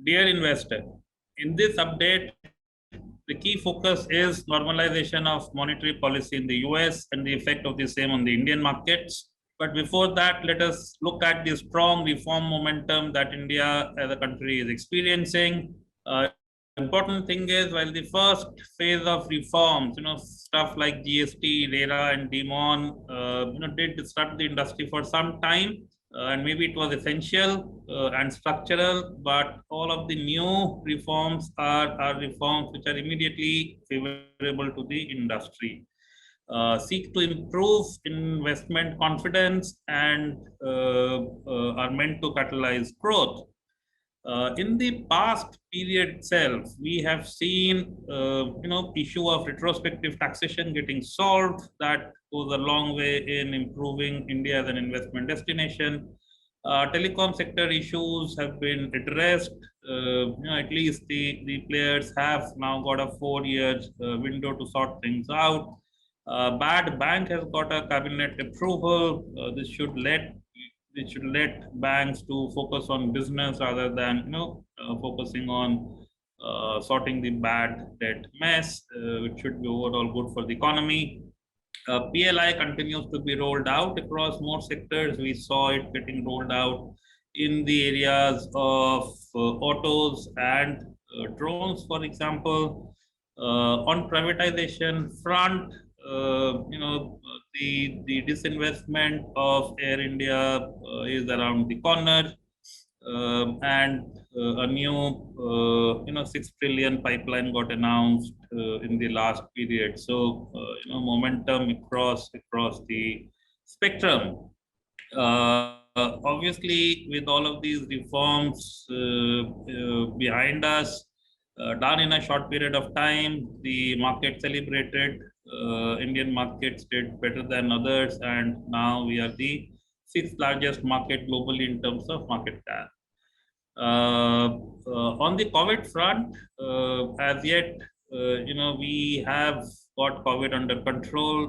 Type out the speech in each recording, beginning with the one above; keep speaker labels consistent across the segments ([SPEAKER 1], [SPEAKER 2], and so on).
[SPEAKER 1] Dear investor, in this update, the key focus is normalization of monetary policy in the US and the effect of the same on the Indian markets. But before that, let us look at the strong reform momentum that India as a country is experiencing. Important thing is, while the first phase of reforms, stuff like GST, RERA, and DeMon, did disrupt the industry for some time, and maybe it was essential and structural, but all of the new reforms are reforms which are immediately favorable to the industry. Seek to improve investment confidence and are meant to catalyze growth. In the past period itself, we have seen, issue of retrospective taxation getting solved. That goes a long way in improving India as an investment destination. Telecom sector issues have been addressed. At least the players have now got a 4 year window to sort things out. Bad Bank has got a cabinet approval. This should let banks to focus on business rather than focusing on sorting the bad debt mess, which should be overall good for the economy. PLI continues to be rolled out across more sectors. We saw it getting rolled out in the areas of autos and drones, for example. On privatization front, the disinvestment of Air India is around the corner, and a new 6 trillion pipeline got announced in the last period. So momentum across the spectrum. Obviously, with all of these reforms behind us, done in a short period of time, the market celebrated. Indian markets did better than others, and now we are the sixth largest market globally in terms of market cap. On the COVID front, as yet, we have got COVID under control.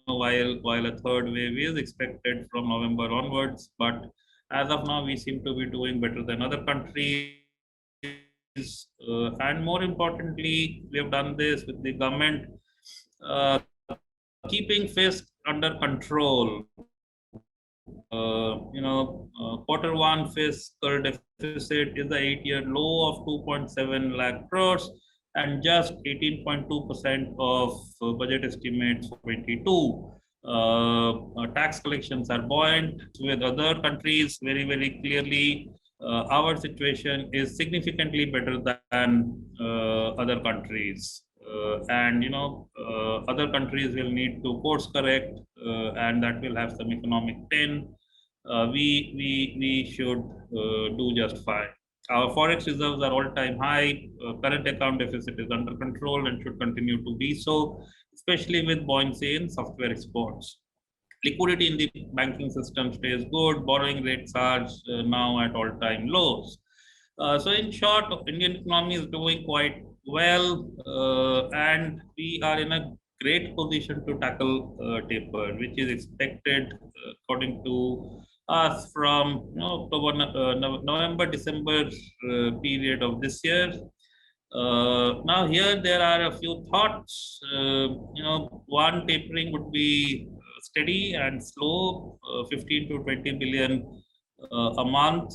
[SPEAKER 1] While a third wave is expected from November onwards, but as of now, we seem to be doing better than other countries. And more importantly, we have done this with the government keeping fisc under control. Quarter one fiscal deficit is the 8 year low of 2.7 lakh crores and just 18.2% of budget estimates for 22. Tax collections are buoyant. With other countries, very, very clearly, our situation is significantly better than other countries. And other countries will need to course correct, and that will have some economic pain. We should do just fine. Our forex reserves are all-time high. Current account deficit is under control and should continue to be so, especially with buoyancy in software exports. Liquidity in the banking system stays good. Borrowing rates are now at all-time lows. So in short, Indian economy is doing quite well, and we are in a great position to tackle taper, which is expected, according to us, from November, December period of this year. Now here there are a few thoughts. One, tapering would be steady and slow, 15 to 20 billion a month,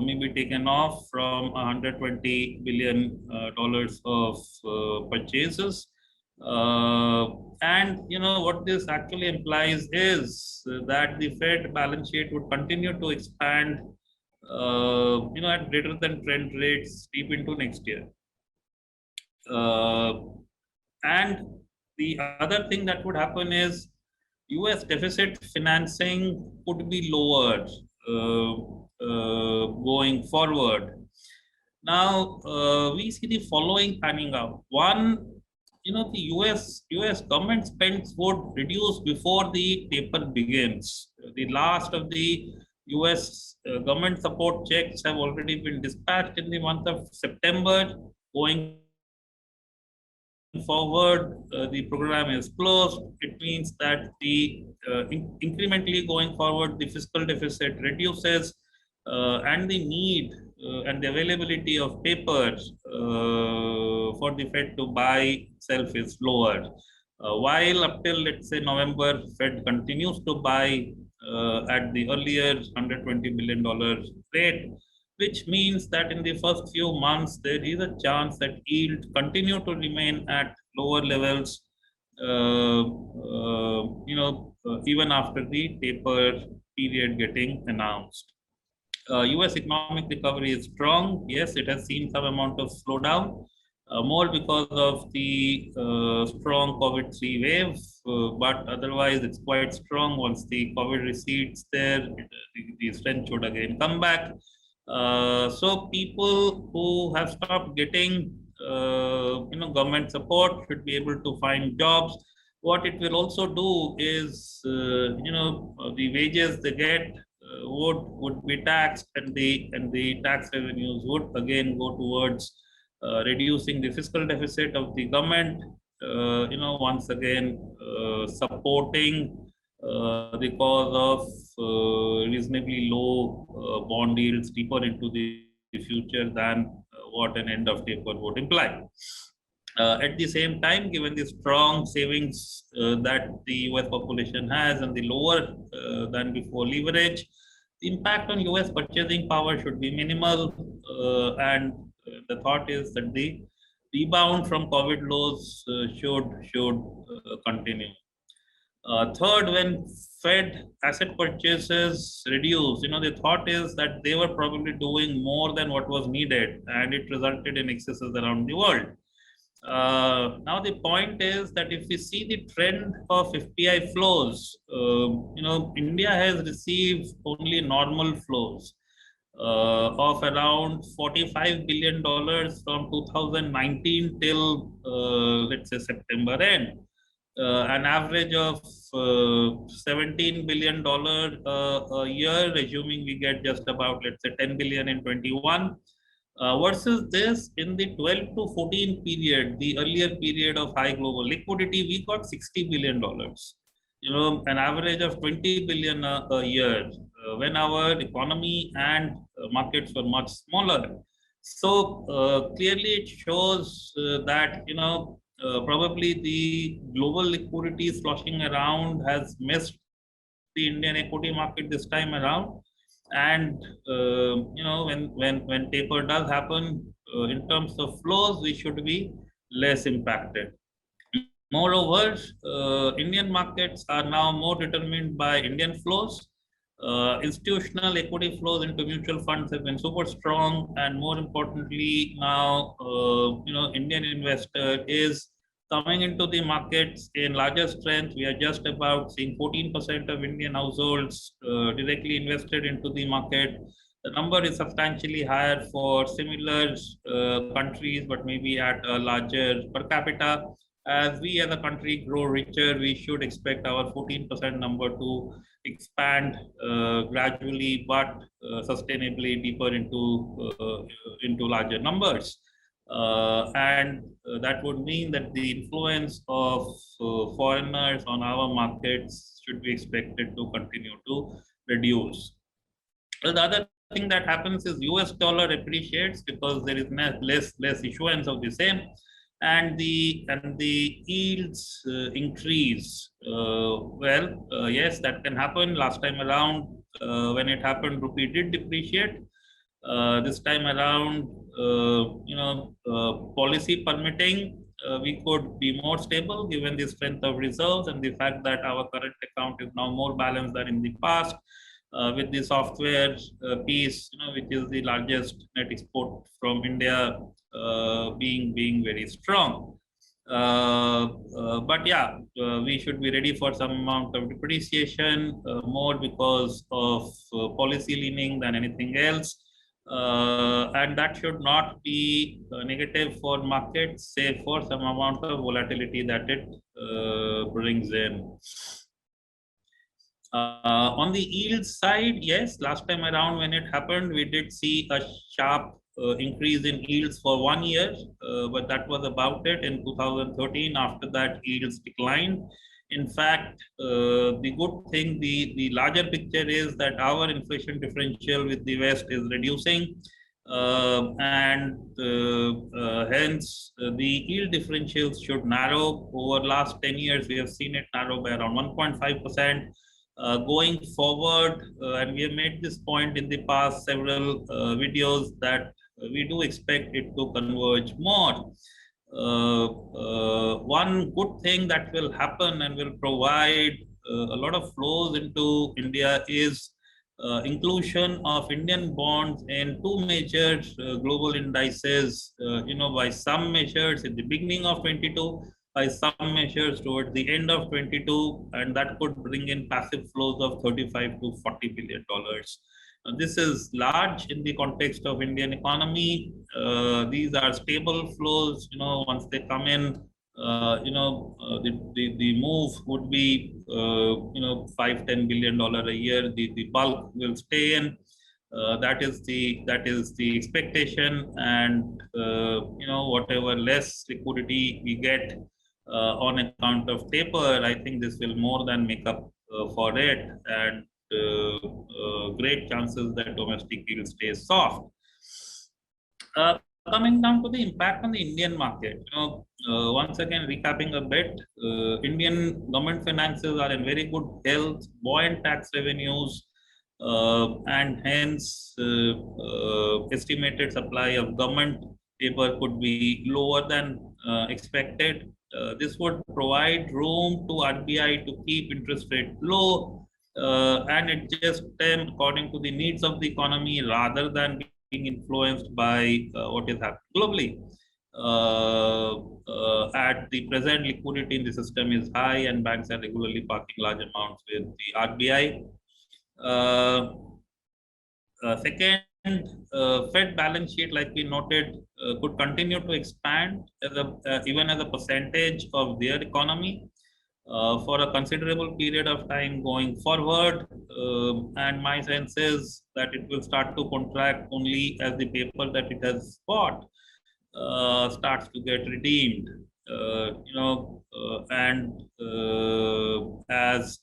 [SPEAKER 1] maybe taken off from 120 billion dollars of purchases. And what this actually implies is that the Fed balance sheet would continue to expand, at greater than trend rates deep into next year. And the other thing that would happen is US deficit financing could be lower going forward. Now, we see the following panning out. One, the US government spends would reduce before the taper begins. The last of the US government support checks have already been dispatched in the month of September. Going forward, the program is closed. It means that the incrementally going forward, the fiscal deficit reduces, and the need and the availability of paper for the Fed to buy itself is lower. While up till, let's say, November, Fed continues to buy at the earlier $120 billion rate, which means that in the first few months, there is a chance that yield continue to remain at lower levels, even after the taper period getting announced. US economic recovery is strong. Yes, it has seen some amount of slowdown, more because of the strong COVID-3 wave, but otherwise it's quite strong. Once the COVID recedes there, the strength should again come back. So people who have stopped getting government support should be able to find jobs. What it will also do is, the wages they get would be taxed, and the tax revenues would again go towards reducing the fiscal deficit of the government. Once again supporting the cause of reasonably low bond yields deeper into the future than what an end of taper would imply. At the same time, given the strong savings that the US population has and the lower than before leverage, the impact on US purchasing power should be minimal. And the thought is that the rebound from COVID lows should continue. Third, when Fed asset purchases reduce, the thought is that they were probably doing more than what was needed, and it resulted in excesses around the world. Now the point is that if we see the trend of FPI flows, India has received only normal flows of around $45 billion from 2019 till let's say September end. An average of $17 billion a year, assuming we get just about, let's say, 10 billion in 21. Versus this, in the 12 to 14 period, the earlier period of high global liquidity, we got $60 billion. An average of 20 billion a year, when our economy and markets were much smaller. So clearly it shows that, probably the global liquidity sloshing around has missed the Indian equity market this time around. And when taper does happen, in terms of flows, we should be less impacted. Moreover, Indian markets are now more determined by Indian flows. Institutional equity flows into mutual funds have been super strong, and more importantly, now Indian investor is coming into the markets in larger strength. We are just about seeing 14% of Indian households directly invested into the market. The number is substantially higher for similar countries, but maybe at a larger per capita. As we as a country grow richer, we should expect our 14% number to expand gradually, but sustainably deeper into larger numbers. And that would mean that the influence of foreigners on our markets should be expected to continue to reduce. Well, the other thing that happens is US dollar appreciates because there is less issuance of the same, and the yields increase. Yes, that can happen. Last time around, when it happened, rupee did depreciate. This time around, policy permitting, we could be more stable given the strength of reserves and the fact that our current account is now more balanced than in the past. With the software piece, which is the largest net export from India, being very strong. But yeah, we should be ready for some amount of depreciation, more because of policy leaning than anything else. And that should not be negative for markets, save for some amount of volatility that it brings in. On the yield side, yes, last time around when it happened, we did see a sharp increase in yields for 1 year, but that was about it. In 2013, after that, yields declined. In fact, the good thing, the larger picture is that our inflation differential with the West is reducing. Hence the yield differentials should narrow. Over last 10 years, we have seen it narrow by around 1.5%. Going forward, and we have made this point in the past several videos, that we do expect it to converge more. One good thing that will happen and will provide a lot of flows into India is inclusion of Indian bonds in two major global indices, by some measures in the beginning of 22, by some measures towards the end of 22, and that could bring in passive flows of 35 to 40 billion dollars. This is large in the context of Indian economy. These are stable flows. Once they come in, the move would be, $5-10 billion a year. The bulk will stay in. That is the expectation, and whatever less liquidity we get on account of taper, I think this will more than make up for it, and great chances that domestic yield stays soft. Coming down to the impact on the Indian market, once again recapping a bit, Indian government finances are in very good health, buoyant tax revenues, and hence estimated supply of government paper could be lower than expected. This would provide room to RBI to keep interest rate low and adjust them according to the needs of the economy rather than being influenced by what is happening globally. At the present, liquidity in the system is high, and banks are regularly parking large amounts with the RBI. Second, Fed balance sheet, like we noted, could continue to expand even as a percentage of their economy for a considerable period of time going forward. And my sense is that it will start to contract only as the paper that it has bought starts to get redeemed. And as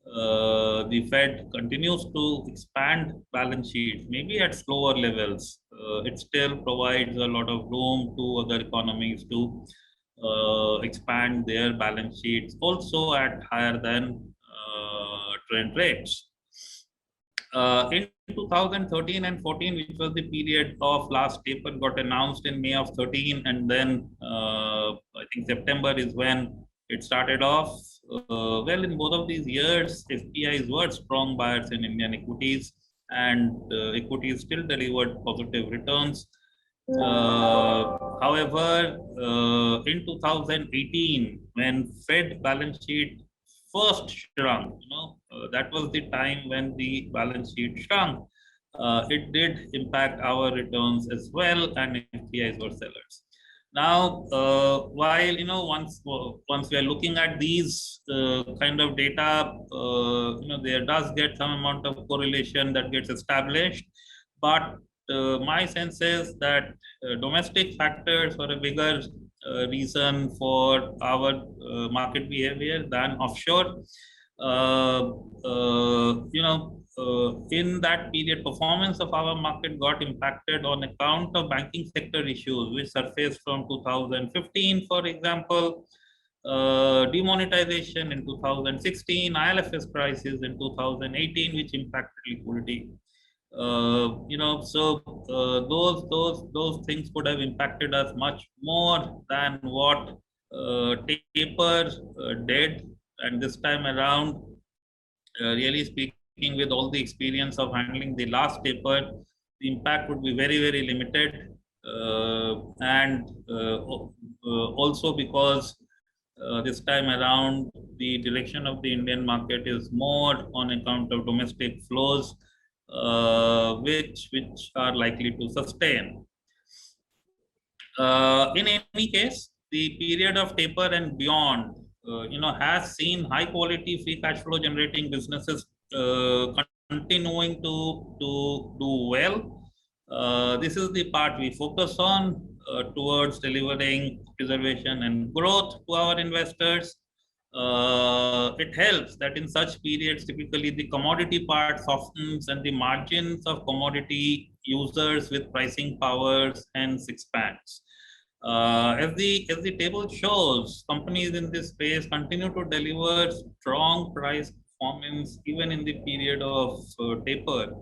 [SPEAKER 1] the Fed continues to expand balance sheets, maybe at slower levels, it still provides a lot of room to other economies to expand their balance sheets also at higher than trend rates. In 2013 and 14, which was the period of last taper, got announced in May of 13, and then I think September is when it started off. Well, in both of these years, FPIs were strong buyers in Indian equities, and equities still delivered positive returns. However, in 2018, when Fed balance sheet first shrunk, that was the time when the balance sheet shrunk. It did impact our returns as well, and FPIs were sellers. Now, while once we are looking at these kind of data, there does get some amount of correlation that gets established, but my sense is that domestic factors were a bigger reason for our market behavior than offshore. In that period, performance of our market got impacted on account of banking sector issues, which surfaced from 2015, for example, demonetization in 2016, IL&FS crisis in 2018, which impacted liquidity. Those things could have impacted us much more than what taper did. And this time around, really speaking, with all the experience of handling the last taper, the impact would be very, very limited. And also because this time around, the direction of the Indian market is more on account of domestic flows, which are likely to sustain. In any case, the period of taper and beyond, has seen high quality free cash flow generating businesses continuing to do well. This is the part we focus on towards delivering preservation and growth to our investors. It helps that in such periods, typically the commodity part softens and the margins of commodity users with pricing powers hence expands. As the table shows, companies in this space continue to deliver strong price performance even in the period of taper.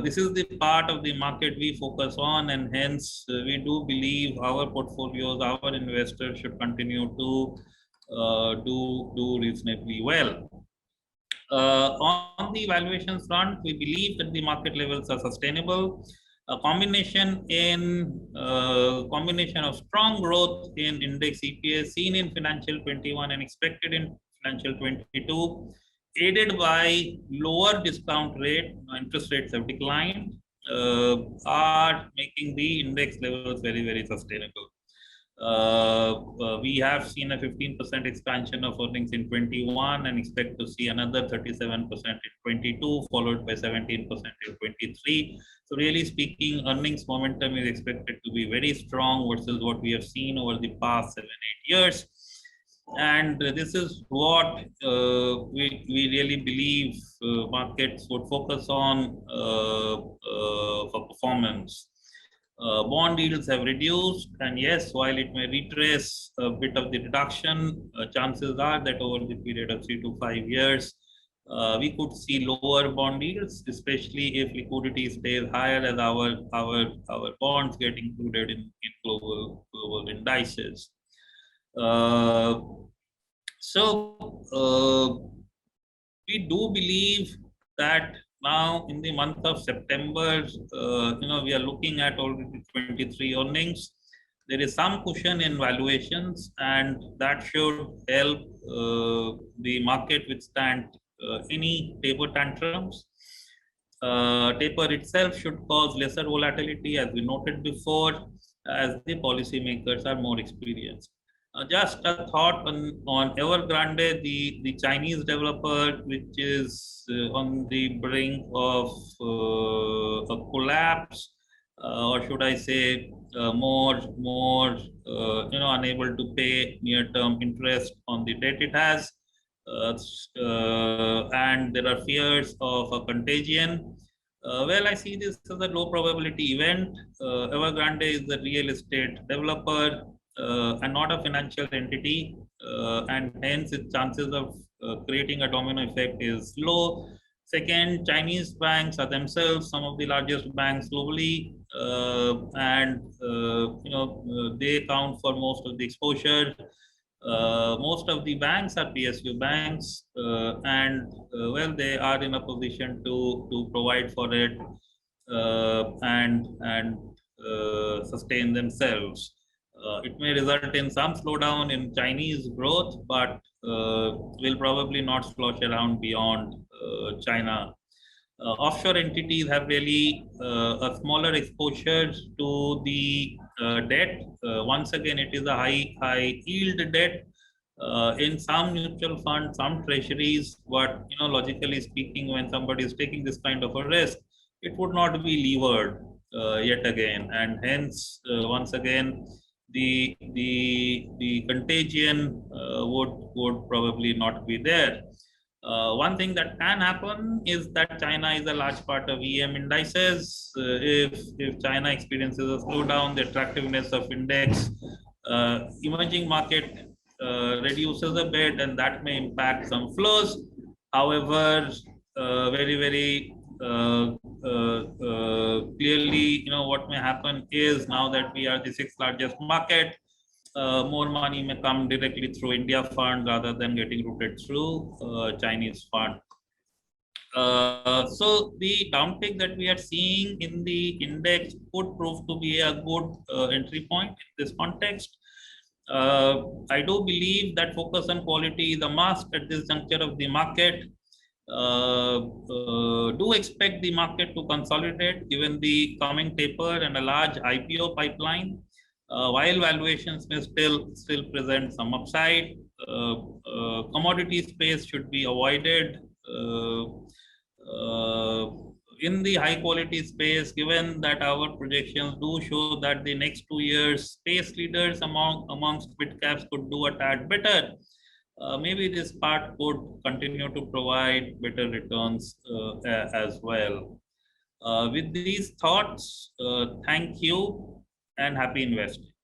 [SPEAKER 1] This is the part of the market we focus on, and hence we do believe our portfolios, our investors should continue to do reasonably well. On the valuation front, we believe that the market levels are sustainable. A combination of strong growth in index EPS seen in financial 21 and expected in financial 22, aided by lower discount rate, interest rates have declined, are making the index levels very, very sustainable. We have seen a 15% expansion of earnings in 21 and expect to see another 37% in 22, followed by 17% in 23. So really speaking, earnings momentum is expected to be very strong versus what we have seen over the past 7-8 years. And this is what we really believe markets would focus on for performance. Bond yields have reduced, and yes, while it may retrace a bit of the reduction, chances are that over the period of 3 to 5 years, we could see lower bond yields, especially if liquidity stays higher as our bonds get included in global indices. We do believe that now in the month of September, we are looking at already 23 earnings. There is some cushion in valuations, and that should help the market withstand any taper tantrums. Taper itself should cause lesser volatility, as we noted before, as the policymakers are more experienced. Just a thought on Evergrande, the Chinese developer, which is on the brink of a collapse, or should I say, more unable to pay near-term interest on the debt it has, and there are fears of a contagion. Well, I see this as a low probability event. Evergrande is a real estate developer and not a financial entity, and hence its chances of creating a domino effect is low. Second, Chinese banks are themselves some of the largest banks globally, and they account for most of the exposure. Most of the banks are PSU banks, and well, they are in a position to provide for it and sustain themselves. It may result in some slowdown in Chinese growth, but will probably not slosh around beyond China. Offshore entities have really a smaller exposure to the debt. Once again, it is a high yield debt. In some mutual funds, some treasuries, but logically speaking, when somebody is taking this kind of a risk, it would not be levered yet again, and hence once again the contagion would probably not be there. One thing that can happen is that China is a large part of EM indices. If China experiences a slowdown, the attractiveness of index emerging market reduces a bit, and that may impact some flows. However, very clearly, what may happen is now that we are the 6th largest market, more money may come directly through India fund rather than getting routed through Chinese fund. So the downtick that we are seeing in the index could prove to be a good entry point in this context. I do believe that focus on quality is a must at this juncture of the market. Do expect the market to consolidate given the coming taper and a large IPO pipeline. While valuations may still present some upside, commodity space should be avoided. in the high quality space, given that our projections do show that the next 2 years space leaders amongst mid caps could do a tad better, maybe this part could continue to provide better returns as well. With these thoughts, thank you and happy investing.